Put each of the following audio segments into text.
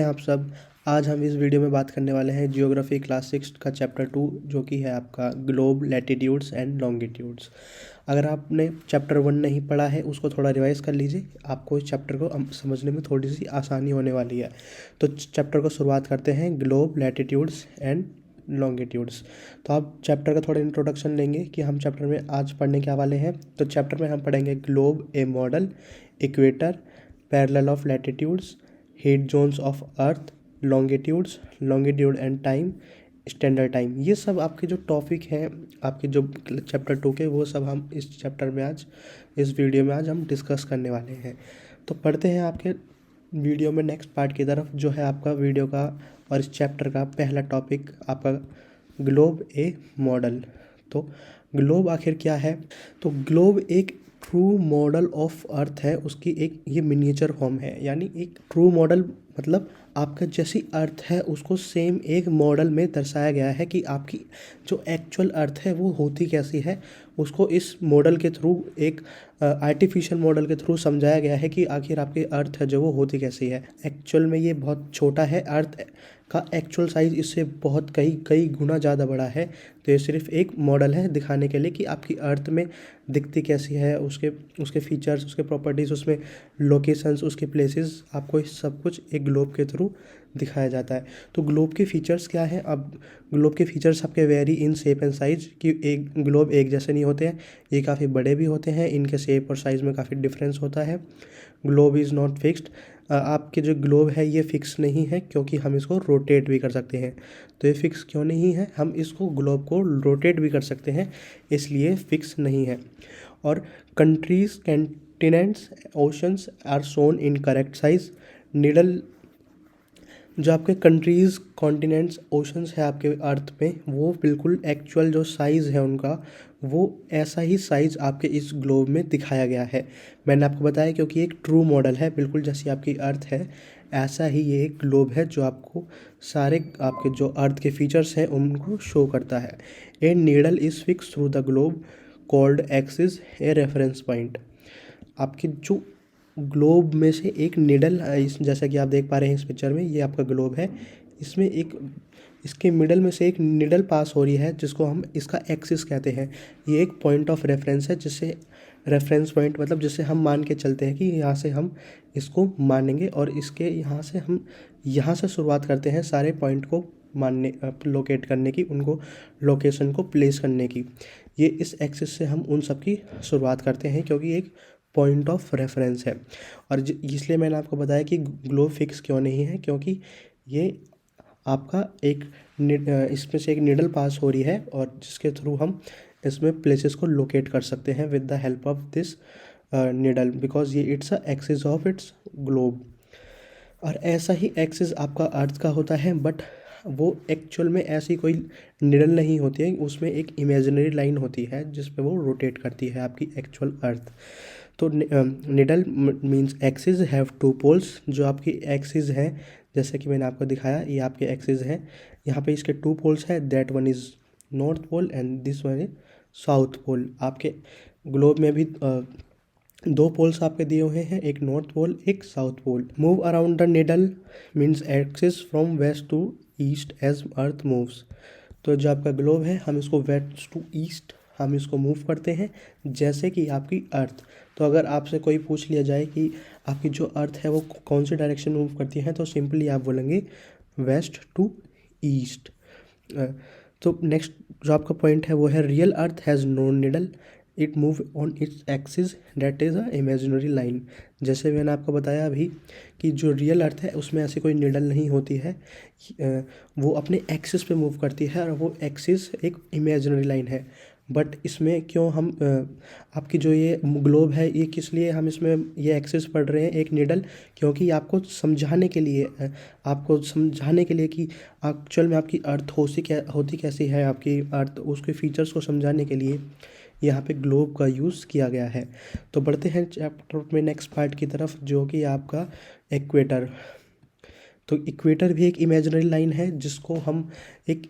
आप सब। आज हम इस वीडियो में बात करने वाले हैं जियोग्राफी क्लास 6 का चैप्टर 2, जो कि है आपका ग्लोब, लैटिट्यूड्स एंड लॉन्गिट्यूड्स। अगर आपने चैप्टर 1 नहीं पढ़ा है उसको थोड़ा रिवाइज कर लीजिए, आपको इस चैप्टर को समझने में थोड़ी सी आसानी होने वाली है। तो चैप्टर को शुरुआत करते हैं, ग्लोब, लैटिट्यूड्स एंड लॉन्गिट्यूड्स। तो आप चैप्टर का थोड़ा इंट्रोडक्शन लेंगे कि हम चैप्टर में आज पढ़ने क्या वाले हैं। तो चैप्टर में हम पढ़ेंगे globe A model, equator, parallel of latitudes, heat zones of earth, longitudes, longitude and time, standard time. ये सब आपके जो टॉपिक हैं, आपके जो चैप्टर 2 के, वो सब हम इस चैप्टर में आज, इस वीडियो में आज हम डिस्कस करने वाले हैं। तो पढ़ते हैं आपके वीडियो में नेक्स्ट पार्ट की तरफ, जो है आपका वीडियो का और इस चैप्टर का पहला टॉपिक आपका ग्लोब ए मॉडल। तो ग्लोब आखिर क्या है? तो ग्लोब एक ट्रू मॉडल ऑफ अर्थ है, उसकी एक ये मिनिएचर फॉर्म है। यानी एक ट्रू मॉडल मतलब आपका जैसी अर्थ है उसको सेम एक मॉडल में दर्शाया गया है कि आपकी जो एक्चुअल अर्थ है वो होती कैसी है। उसको इस मॉडल के थ्रू, एक आर्टिफिशियल मॉडल के थ्रू समझाया गया है कि आखिर आपकी अर्थ है जो वो होती कैसी है। एक्चुअल में ये बहुत छोटा है, अर्थ का एक्चुअल साइज़ इससे बहुत कई कई गुना ज़्यादा बड़ा है। तो ये सिर्फ एक मॉडल है दिखाने के लिए कि आपकी अर्थ में दिखती कैसी है, उसके फीचर्स, उसके प्रॉपर्टीज़, उसमें लोकेशंस, उसके प्लेसेस, आपको इस सब कुछ एक ग्लोब के थ्रू दिखाया जाता है। तो ग्लोब के फीचर्स क्या हैं? अब ग्लोब के फीचर्स आपके very in shape and size, कि एक ग्लोब एक जैसे नहीं होते हैं, ये काफ़ी बड़े भी होते हैं, इनके शेप और साइज़ में काफ़ी डिफरेंस होता है। ग्लोब इज़ नॉट फिक्स्ड, आपके जो ग्लोब है ये फिक्स नहीं है, क्योंकि हम इसको रोटेट भी कर सकते हैं। तो ये फिक्स क्यों नहीं है? हम इसको ग्लोब को रोटेट भी कर सकते हैं, इसलिए फिक्स नहीं है। और countries, continents, oceans are shown in correct size. Needle, जो आपके कंट्रीज़, कॉन्टिनेंट्स, ओशंस है आपके अर्थ पे, वो बिल्कुल एक्चुअल जो साइज़ है उनका, वो ऐसा ही साइज़ आपके इस ग्लोब में दिखाया गया है। मैंने आपको बताया क्योंकि एक ट्रू मॉडल है, बिल्कुल जैसी आपकी अर्थ है ऐसा ही ये एक ग्लोब है, जो आपको सारे आपके जो अर्थ के फीचर्स हैं उनको शो करता है। A needle is fix through the globe called axis a reference point. आपकी जो ग्लोब में से एक निडल, इस जैसा कि आप देख पा रहे हैं इस पिक्चर में, ये आपका ग्लोब है। इसमें एक, इसके मिडल में से एक निडल पास हो रही है, जिसको हम इसका एक्सिस कहते हैं। ये एक पॉइंट ऑफ रेफरेंस है, जिससे रेफरेंस पॉइंट मतलब जिससे हम मान के चलते हैं कि यहाँ से हम इसको मानेंगे, और इसके यहाँ से हम यहाँ से शुरुआत करते हैं सारे पॉइंट को मानने, लोकेट करने की, उनको लोकेशन को प्लेस करने की। ये इस एक्सिस से हम उन सब की शुरुआत करते हैं, क्योंकि एक पॉइंट ऑफ रेफरेंस है। और इसलिए मैंने आपको बताया कि ग्लोब फिक्स क्यों नहीं है, क्योंकि ये आपका एक इसमें से एक निडल पास हो रही है, और जिसके थ्रू हम इसमें प्लेसेस को लोकेट कर सकते हैं with the help of this needle, because ये it's a axis of its globe. और ऐसा ही एक्सिस आपका अर्थ का होता है, बट वो एक्चुअल में ऐसी कोई निडल नहीं होती है, उसमें एक इमेजिनरी लाइन होती है जिस पे वो रोटेट करती है आपकी एक्चुअल अर्थ। तो needle means axis have two poles. जो आपकी एक्सिस है, जैसे कि मैंने आपको दिखाया, ये आपके एक्सिस है, यहाँ पे इसके टू पोल्स है, that one is north pole and this one is south pole. आपके ग्लोब में भी दो पोल्स आपके दिए हुए हैं, एक नॉर्थ पोल, एक south pole. Move around the needle means axis from west to east as earth moves. तो जो आपका ग्लोब है, हम इसको वेस्ट टू ईस्ट हम इसको मूव करते हैं, जैसे कि आपकी अर्थ। तो अगर आपसे कोई पूछ लिया जाए कि आपकी जो अर्थ है वो कौन सी डायरेक्शन मूव करती है, तो सिंपली आप बोलेंगे वेस्ट टू ईस्ट। तो नेक्स्ट जो आपका पॉइंट है वो है, real earth has no needle, it move on its axis that is a imaginary line. जैसे मैंने आपको बताया अभी कि जो रियल अर्थ है उसमें ऐसी कोई निडल नहीं होती है, वो अपने एक्सिस पे मूव करती है, और वो एक्सिस एक इमेजिनरी लाइन है। बट इसमें क्यों हम आपकी जो ये ग्लोब है, ये किस लिए हम इसमें ये एक्सिस पढ़ रहे हैं एक निडल, क्योंकि आपको समझाने के लिए, कि एक्चुअल में आपकी अर्थ होती कैसी है, आपकी अर्थ, उसके फीचर्स को समझाने के लिए यहाँ पे ग्लोब का यूज़ किया गया है। तो बढ़ते हैं चैप्टर में नेक्स्ट पार्ट की तरफ, जो कि आपका इक्वेटर। तो इक्वेटर भी एक इमेजिनरी लाइन है, जिसको हम एक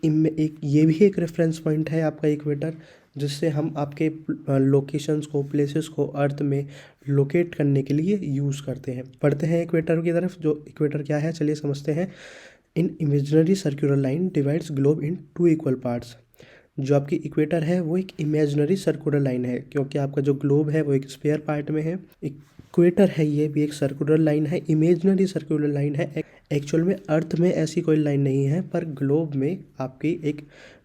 ये भी एक रेफरेंस पॉइंट है आपका इक्वेटर, जिससे हम आपके लोकेशंस को, प्लेसेस को अर्थ में लोकेट करने के लिए यूज़ करते हैं। पढ़ते हैं इक्वेटर की तरफ। जो इक्वेटर क्या है चलिए समझते हैं। In imaginary circular line divides globe in 2 equal parts. जो आपकी इक्वेटर है वो एक इमेजिनरी सर्कुलर लाइन है, क्योंकि आपका जो ग्लोब है वो एक स्फीयर पार्ट में है। इक्वेटर है ये भी एक सर्कुलर लाइन है, इमेजिनरी सर्कुलर लाइन है। एक्चुअल में अर्थ में ऐसी कोई लाइन नहीं है, पर ग्लोब में आपकी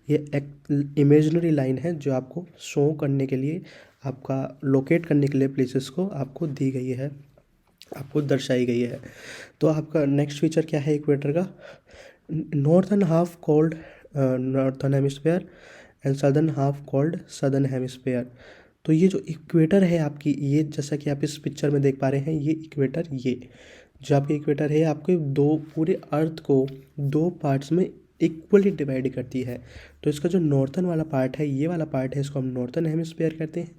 ये एक इमेजिनरी लाइन है जो आपको शो करने के लिए, आपका लोकेट करने के लिए प्लेसेस को आपको दी गई है, आपको दर्शाई गई है। तो आपका नेक्स्ट फीचर क्या है इक्वेटर का? Northern half called northern hemisphere and southern half called southern hemisphere. तो ये जो इक्वेटर है आपकी, ये जैसा कि आप इस पिक्चर में देख पा रहे हैं, ये इक्वेटर, ये जो आपकी इक्वेटर है आपके दो, पूरे अर्थ को 2 पार्ट्स में इक्वली डिवाइड करती है। तो इसका जो नॉर्थन वाला पार्ट है, ये वाला पार्ट है, इसको हम नॉर्थन हेमिस्फीयर कहते हैं।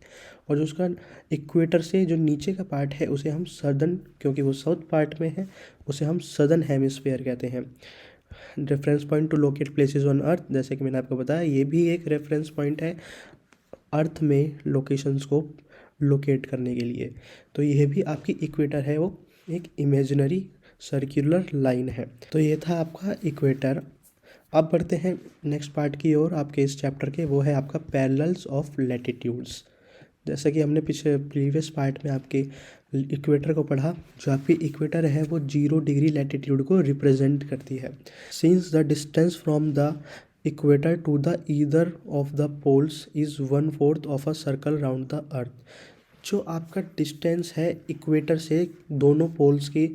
और जो उसका इक्वेटर से जो नीचे का पार्ट है उसे हम सदर्न, क्योंकि वो साउथ पार्ट में है, उसे हम सदर्न हेमिस्फीयर कहते हैं। Reference point two locate places on earth, जैसे कि मैंने आपको बताया, ये भी एक रेफरेंस पॉइंट है अर्थ में लोकेशंस को लोकेट करने के लिए। तो ये भी आपकी इक्वेटर है, वो एक इमेजिनरी सर्कुलर लाइन है। तो ये था आपका इक्वेटर। अब बढ़ते हैं नेक्स्ट पार्ट की ओर आपके इस चैप्टर के, वो है आपका पैरेलल्स ऑफ लैटिट्यूड्स। जैसा कि हमने पिछले प्रीवियस पार्ट में आपके इक्वेटर को पढ़ा, जो आपकी इक्वेटर है वो 0 डिग्री लैटिट्यूड को रिप्रेजेंट करती है। Since the distance from the equator to the either of the poles is 1/4 of a circle round the earth. जो आपका डिस्टेंस है इक्वेटर से दोनों पोल्स की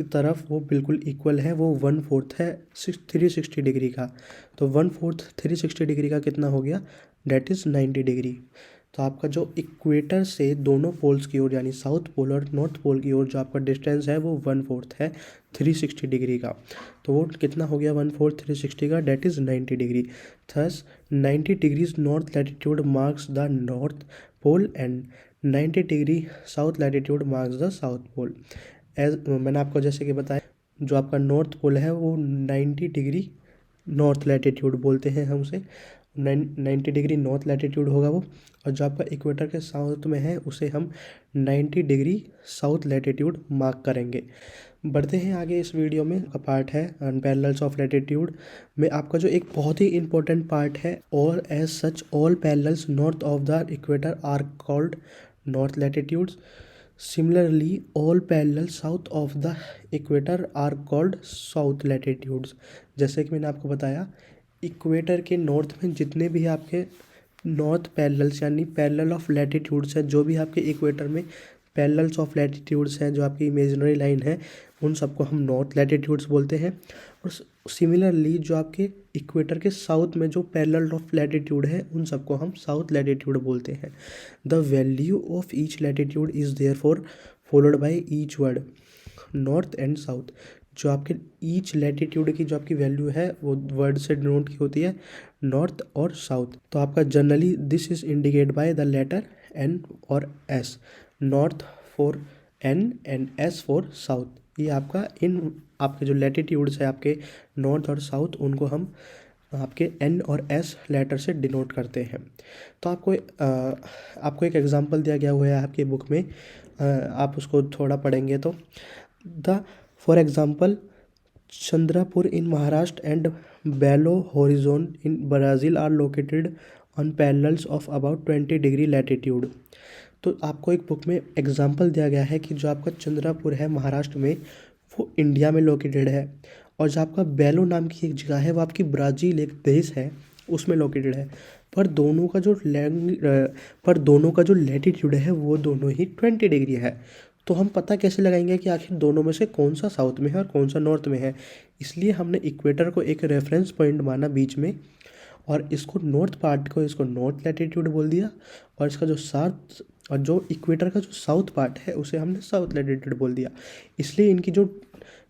तरफ, वो बिल्कुल इक्वल है, वो 1/4 है 360 डिग्री का। तो 1/4 360 डिग्री का कितना हो गया? Date is 90 degree. तो आपका जो इक्वेटर से दोनों पोल्स की ओर, यानी साउथ पोल और नॉर्थ पोल की ओर, जो आपका डिस्टेंस है वो 1/4 है 360 डिग्री का। तो वो कितना हो गया 1/4 360 का? That is 90 degree. Thus 90 degrees north latitude marks the north pole and 90 degree south latitude marks the south pole. As मैंने आपको जैसे कि बताया, जो आपका नॉर्थ पोल है वो 90 डिग्री नॉर्थ लैटिट्यूड बोलते हैं हम उसे, 90 डिग्री नॉर्थ लैटिट्यूड होगा वो। और जो आपका इक्वेटर के साउथ में है उसे हम 90 डिग्री साउथ लैटिट्यूड मार्क करेंगे। बढ़ते हैं आगे इस वीडियो में। का पार्ट है पैरेलल्स ऑफ लैटिट्यूड में आपका जो एक बहुत ही इंपॉर्टेंट पार्ट है, और as such all parallels north of the equator are called north latitudes. Similarly, all parallel south of the equator are called south latitudes। जैसे कि मैंने आपको बताया, इक्वेटर के नॉर्थ में जितने भी आपके नॉर्थ पैरेलल्स यानी पैरेलल ऑफ लैटिट्यूड्स हैं, जो भी आपके इक्वेटर में पैरेलल्स ऑफ लैटिट्यूड्स हैं, जो आपकी इमेजिनरी लाइन है, उन सबको हम नॉर्थ लैटिट्यूड्स बोलते हैं। और सिमिलरली जो आपके इक्वेटर के साउथ में जो पैरेलल ऑफ लैटिट्यूड है, उन सबको हम साउथ लैटिट्यूड बोलते हैं। The value of each latitude is therefore followed by each word north and south. जो आपके ईच लैटिट्यूड की जो आपकी वैल्यू है वो वर्ड से डिनोट की होती है, नॉर्थ और साउथ। तो आपका generally this is indicate by the letter N और S, north for N and S for south. ये आपका इन आपके जो लैटिट्यूड्स है आपके नॉर्थ और साउथ, उनको हम आपके एन और एस लेटर से डिनोट करते हैं। तो आपको एक एग्जांपल दिया गया हुआ है आपकी बुक में, आप उसको थोड़ा पढ़ेंगे तो for example Chandrapur in Maharashtra and Belo Horizonte in Brazil are located on parallels of about 20 degree latitude. तो आपको एक बुक में एग्जांपल दिया गया है कि जो आपका चंद्रापुर है महाराष्ट्र में, वो इंडिया में लोकेटेड है, और जो आपका बेलो नाम की एक जगह है वो आपकी ब्राज़ील एक देश है उसमें लोकेटेड है। पर दोनों का जो लैटिट्यूड है वो दोनों ही 20 डिग्री है। तो हम पता कैसे लगाएंगे कि आखिर दोनों में से कौन सा साउथ में है और कौन सा नॉर्थ में है? इसलिए हमने इक्वेटर को एक रेफरेंस पॉइंट माना बीच में, और इसको नॉर्थ पार्ट को इसको नॉर्थ लैटिट्यूड बोल दिया, और इसका जो साउथ और जो इक्वेटर का जो साउथ पार्ट है उसे हमने साउथ लैटिट्यूड बोल दिया। इसलिए इनकी जो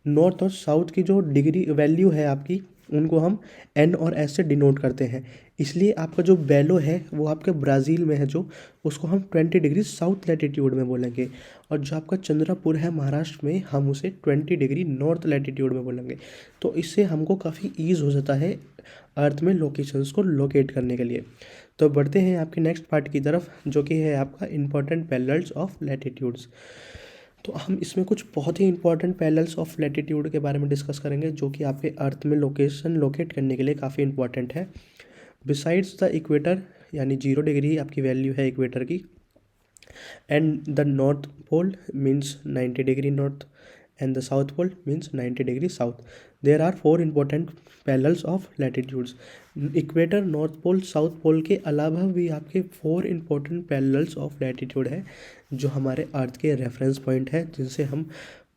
नॉर्थ और साउथ की जो डिग्री वैल्यू है आपकी, उनको हम एन और एस से डिनोट करते हैं। इसलिए आपका जो बेलो है वो आपके ब्राज़ील में है, जो उसको हम 20 डिग्री साउथ लैटिट्यूड में बोलेंगे। और जो आपका चंद्रपुर है महाराष्ट्र में, हम उसे 20 डिग्री नॉर्थ लैटिट्यूड में बोलेंगे। तो इससे हमको काफ़ी ईज़ हो जाता है अर्थ में लोकेशंस को लोकेट करने के लिए। तो बढ़ते हैं आपके नेक्स्ट पार्ट की तरफ, जो कि है आपका इंपॉर्टेंट पैरेलल्स ऑफ लैटिट्यूड्स। तो हम इसमें कुछ बहुत ही इंपॉर्टेंट पैरेलल्स ऑफ लैटिट्यूड के बारे में डिस्कस करेंगे, जो कि आपके अर्थ में लोकेशन लोकेट करने के लिए काफ़ी इंपॉर्टेंट है। बिसाइड्स द इक्वेटर, यानी 0 डिग्री आपकी वैल्यू है इक्वेटर की, and the north pole means 90 degree north, and the south pole means 90 degree south. There are 4 important parallels of latitudes. Equator, north pole, south pole के अलावा भी आपके 4 important parallels of latitude है, जो हमारे अर्थ के रेफरेंस पॉइंट है, जिनसे हम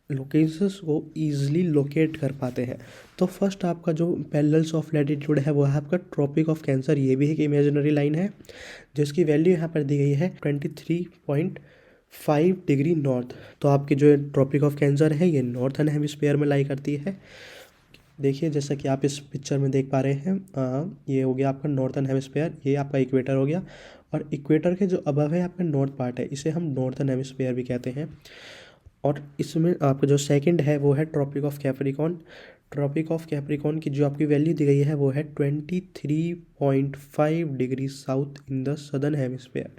लोकेशंस को ईजिली लोकेट कर पाते हैं। तो फर्स्ट आपका जो पैरेलल्स ऑफ लैटिट्यूड है वो है आपका ट्रॉपिक ऑफ कैंसर। ये भी एक इमेजिनरी लाइन है, जिसकी वैल्यू यहाँ पर दी गई है 23.5 डिग्री नॉर्थ। तो आपकी जो ट्रॉपिक ऑफ कैंसर है ये नॉर्थन हेमिस्फीयर में लाई करती है। देखिए जैसा कि आप इस पिक्चर में देख पा रहे हैं, ये हो गया आपका नॉर्थन हेमिस्फीयर, ये आपका इक्वेटर हो गया, और इक्वेटर के जो अबव है आपका नॉर्थ पार्ट है, इसे हम नॉर्थन हेमिस्फीयर भी कहते हैं। और इसमें आपका जो सेकंड है वो है tropic of Capricorn. Tropic of Capricorn की जो आपकी वैल्यू दी गई है वो है 23.5 degree south in the southern hemisphere.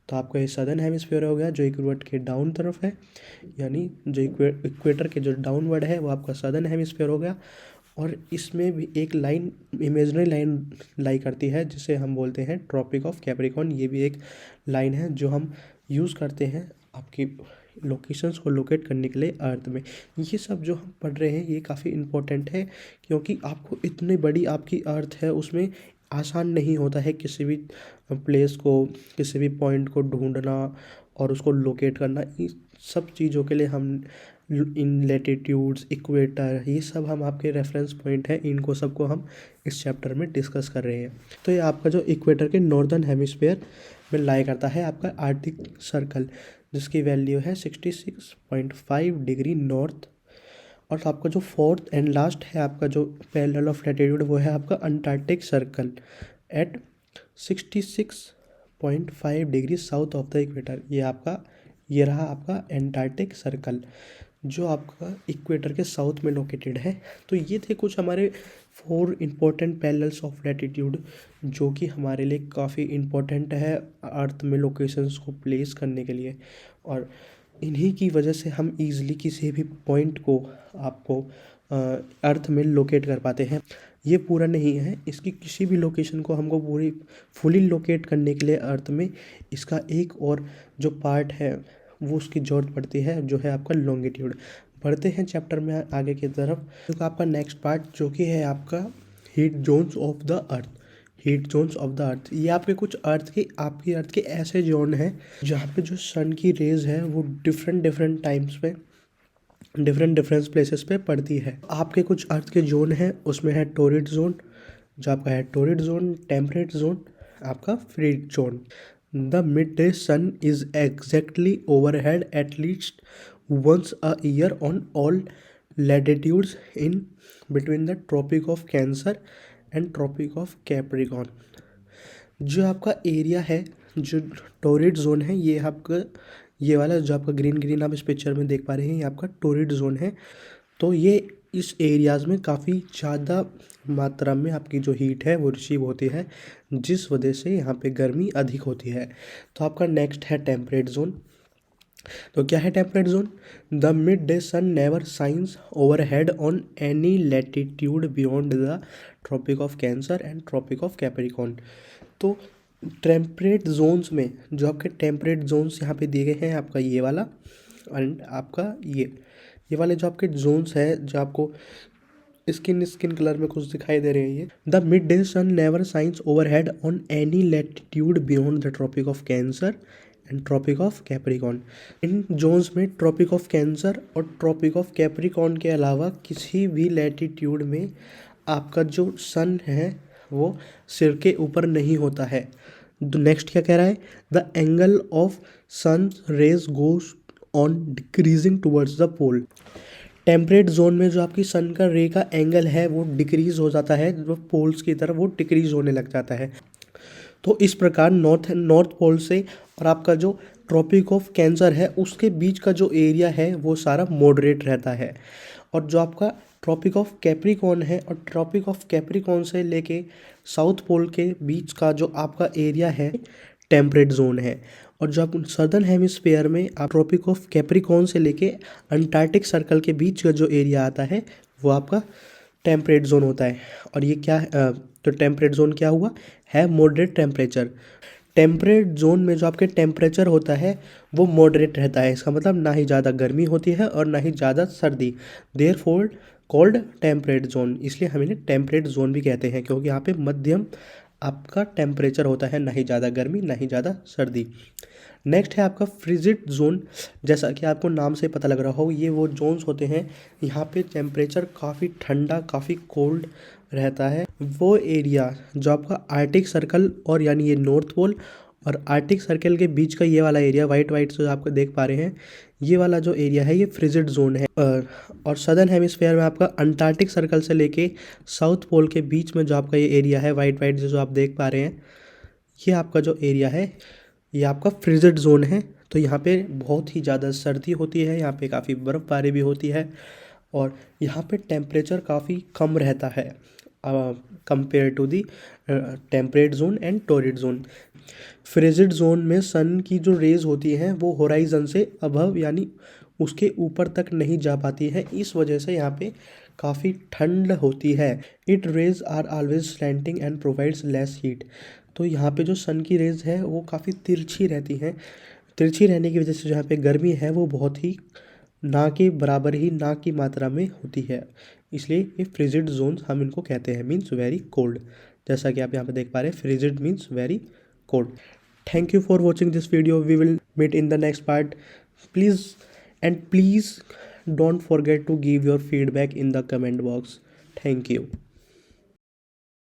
तो आपका ये सदर्न हेमिस्फीयर हो गया जो इक्वेटर के डाउन तरफ है, यानी जो इक्वेटर के जो डाउनवर्ड है वो आपका सदर्न हेमिस्फीयर हो गया। और इसमें भी एक लाइन, इमेजिनरी लाइन लाई करती है, जिसे हम बोलते हैं ट्रॉपिक ऑफ कैप्रिकॉर्न। ये भी एक लाइन है जो हम यूज़ करते हैं आपकी लोकेशंस को लोकेट करने के लिए अर्थ में। ये सब जो हम पढ़ रहे हैं ये काफ़ी इम्पोर्टेंट है, क्योंकि आपको इतनी बड़ी आपकी अर्थ है, उसमें आसान नहीं होता है किसी भी प्लेस को, किसी भी पॉइंट को ढूंढना और उसको लोकेट करना। इस सब चीज़ों के लिए हम इन लैटिट्यूड्स, इक्वेटर, ये सब हम आपके रेफरेंस पॉइंट हैं, इनको सबको हम इस चैप्टर में डिस्कस कर रहे हैं। तो ये आपका जो इक्वेटर के नॉर्दर्न हेमिस्फीयर में लाई करता है आपका आर्कटिक सर्कल, जिसकी वैल्यू है 66.5 डिग्री नॉर्थ। और आपका जो फोर्थ एंड लास्ट है आपका जो पैरेलल ऑफ लैटिट्यूड वो है आपका Antarctic circle eight 66.5 degree south of the equator. ये रहा आपका एंटार्कटिक सर्कल, जो आपका इक्वेटर के साउथ में लोकेटेड है। तो ये थे कुछ हमारे 4 इम्पोर्टेंट पैरेलल्स ऑफ लैटिट्यूड, जो कि हमारे लिए काफ़ी इम्पोर्टेंट है अर्थ में लोकेशंस को प्लेस करने के लिए। और इन्हीं की वजह से हम ईज़िली किसी भी पॉइंट को आपको अर्थ में लोकेट कर पाते हैं। ये पूरा नहीं है, इसकी किसी भी लोकेशन को हमको पूरी फुली लोकेट करने के लिए अर्थ में इसका एक और जो पार्ट है वो उसकी ज़रूरत पड़ती है, जो है आपका लॉन्गिट्यूड। बढ़ते हैं चैप्टर में आगे की तरफ, तो आपका नेक्स्ट पार्ट जो कि है आपका heat zones of the earth. Heat zones of the earth, ये आपके कुछ आपकी अर्थ के ऐसे जोन हैं जहाँ पे जो सन की रेज है वो डिफरेंट टाइम्स पे डिफरेंट प्लेसेस पे पड़ती है। आपके कुछ अर्थ के जोन हैं, उसमें है टोरिड जोन, जो आपका है टोरिड जोन, टेम्परेट जोन, आपका frigid zone. The mid day sun is exactly overhead at least once a year on all latitudes in between the Tropic of Cancer and Tropic of Capricorn। जो आपका area है, जो torrid zone है, ये आपका ये वाला जो आपका ग्रीन आप इस पिक्चर में देख पा रहे हैं, ये आपका टोरिड जोन है। तो ये इस एरियाज़ में काफ़ी ज़्यादा मात्रा में आपकी जो हीट है वो रिसीव होती है, जिस वजह से यहाँ पे गर्मी अधिक होती है। तो आपका नेक्स्ट है टेम्परेट जोन। तो क्या है temperate zone? The mid day sun never shines overhead on any latitude beyond the tropic of Cancer and tropic of Capricorn. तो टेम्परेट जोन्स में जो आपके टेम्परेट जोन्स यहाँ पे दिए गए हैं, आपका ये वाला एंड आपका ये वाले जो आपके जोन्स है, जो आपको स्किन कलर में कुछ दिखाई दे रहे हैं, ये the mid day sun never shines overhead on any latitude beyond the tropic of Cancer and tropic of Capricorn. इन जोन्स में ट्रॉपिक ऑफ कैंसर और ट्रॉपिक ऑफ कैप्रिकॉर्न के अलावा किसी भी लैटिट्यूड में आपका जो सन है वो सिर के ऊपर नहीं होता है। नेक्स्ट क्या कह रहा है? The angle of sun rays goes on decreasing towards the pole. Temperate zone में जो आपकी सन का रे का एंगल है वो डिक्रीज हो जाता है, जो पोल्स की तरफ वो डिक्रीज होने लग जाता है। तो इस प्रकार नॉर्थ पोल से और आपका जो ट्रॉपिक ऑफ कैंसर है उसके बीच का जो एरिया है वो सारा मॉडरेट रहता है। और जो आपका ट्रॉपिक ऑफ कैप्रिकॉर्न है और ट्रॉपिक ऑफ कैप्रिकॉर्न से लेके साउथ पोल के बीच का जो आपका एरिया है टेम्परेट जोन है। और जो आप सदर्न हेमिस्फेयर में आप ट्रॉपिक ऑफ कैप्रिकॉर्न से लेके अंटार्कटिक सर्कल के बीच का जो एरिया आता है वो आपका टेम्परेट जोन होता है। और ये क्या तो टेम्परेट जोन क्या हुआ है, मॉडरेट टेम्परेचर। टेम्परेट जोन में जो आपके टेम्परेचर होता है वो मॉडरेट रहता है, इसका मतलब ना ही ज़्यादा गर्मी होती है और ना ही ज़्यादा सर्दी, देयरफॉर कॉल्ड टेम्परेट जोन। इसलिए हम इन्हें टेम्परेट जोन भी कहते हैं, क्योंकि यहाँ पे मध्यम आपका टेम्परेचर होता है, ना ही ज़्यादा गर्मी ना ही ज़्यादा सर्दी। नेक्स्ट है आपका फ्रिजिड जोन। जैसा कि आपको नाम से पता लग रहा हो, ये वो जोन्स होते हैं यहाँ पे टेम्परेचर काफ़ी ठंडा काफ़ी कोल्ड रहता है। वो एरिया जो आपका आर्टिक सर्कल और यानी ये नॉर्थ पोल और आर्टिक सर्कल के बीच का ये वाला एरिया वाइट वाइट जो आपको देख पा रहे हैं, ये वाला जो एरिया है ये फ्रिजिड जोन है। और सदर्न हेमिस्फेयर में आपका अंटार्कटिक सर्कल से लेके साउथ पोल के बीच में जो आपका ये एरिया है वाइट वाइट जो आप देख पा रहे हैं, ये आपका जो एरिया है ये आपका फ्रिजिड जोन है। तो यहाँ पे बहुत ही ज़्यादा सर्दी होती है, यहाँ पे काफ़ी बर्फ़बारी भी होती है और यहाँ पे टेम्परेचर काफ़ी कम रहता है compare to the temperate zone and torrid zone. Frigid zone में सन की जो रेज होती हैं वो होराइजन से अबव यानी उसके ऊपर तक नहीं जा पाती है, इस वजह से यहाँ पे काफ़ी ठंड होती है। It rays are always slanting and provides less heat. तो यहाँ पे जो सन की रेज है वो काफ़ी तिरछी रहती हैं, तिरछी रहने की वजह से जो यहाँ पे गर्मी है वो बहुत ही ना के बराबर ही ना की मात्रा में होती है, इसलिए ये फ्रिजिड जोन्स हम इनको कहते हैं, मीन्स वेरी कोल्ड। जैसा कि आप यहाँ पे देख पा रहे हैं, frigid means very cold. Thank you for watching this video, we will meet in the next part. Please don't forget to give your feedback in the comment box. Thank you.